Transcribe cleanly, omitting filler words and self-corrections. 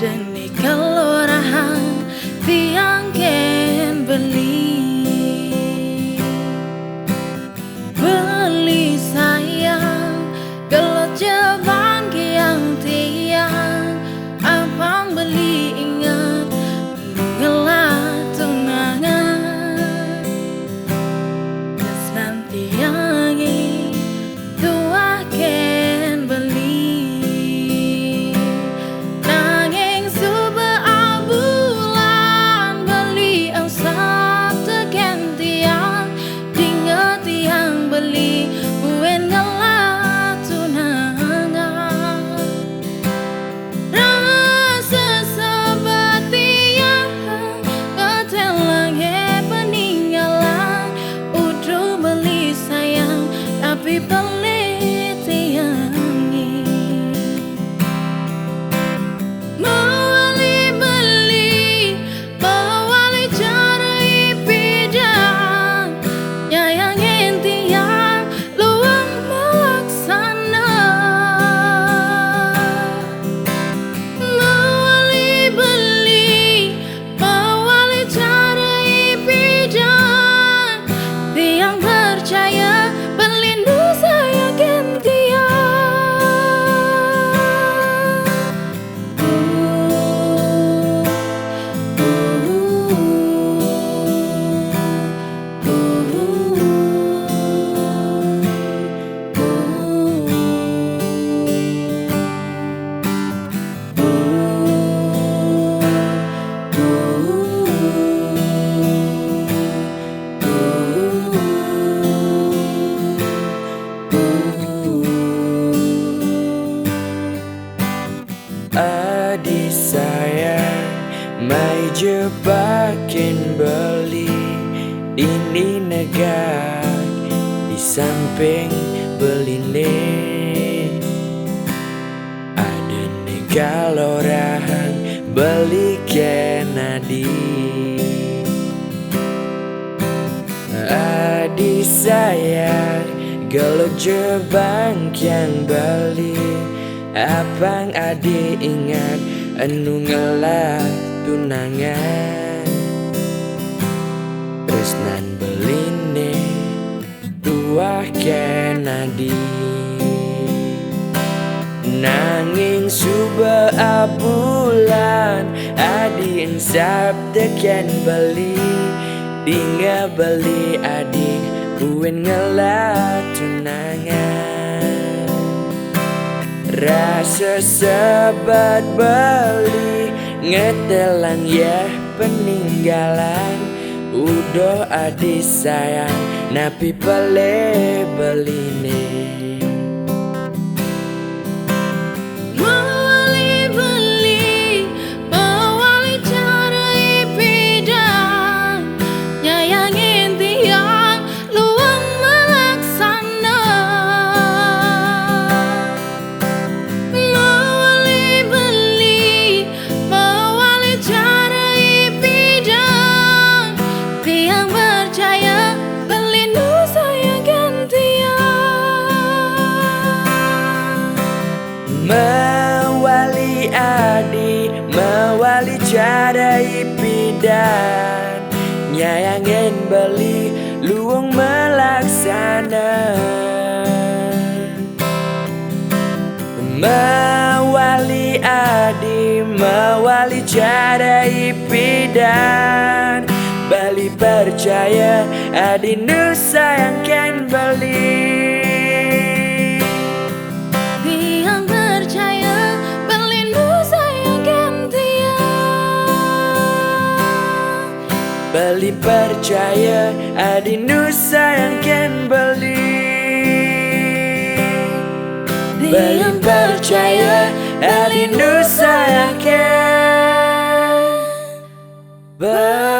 Deni kelurahan tiang ken beli sayang kalau jebang yang tiang abang beli ingat ngelah tunangan terus nanti yangi tua ken beli nanging suba abulan beli ang sabta ken tiang dinga tiang beli uen ngelah tunangan rasa seperti yang ketelang peninggalan udah beli sayang tapi pelit tiangi mewali beli mewali cara ipidan nyayangin tiang luang melaksana mewali beli mewali cara ipidan tiang percaya berlindu saya gantian Adik sayang, mai jebakin beli ini negak di samping beline ada negalorahan beli kenadi adik sayang gelo jebang yang beli apang ade ingat anu ngelah tunangan tresnan beline tuah kenadi nanging suba abulan adi insap teken beli dinga beli adik uen ngelah tunangan rasa sebat beli ngetelan ya peninggalan udah adik sayang napi pele beline mewali beli mewali cara ipidan nyayangin tiang luang melaksana mewali beli mewali cara ipidan tiang percaya berlindu saya gantian mewali adi mewali cara ipidan nyayangin beli luang melaksana mewali adi mewali cara ipidan bali percaya adi nu sayangkan beli tiang percaya berlindu saya gantian bali percaya adi nu sayangkan beli bali percaya adi nu sayangkan beli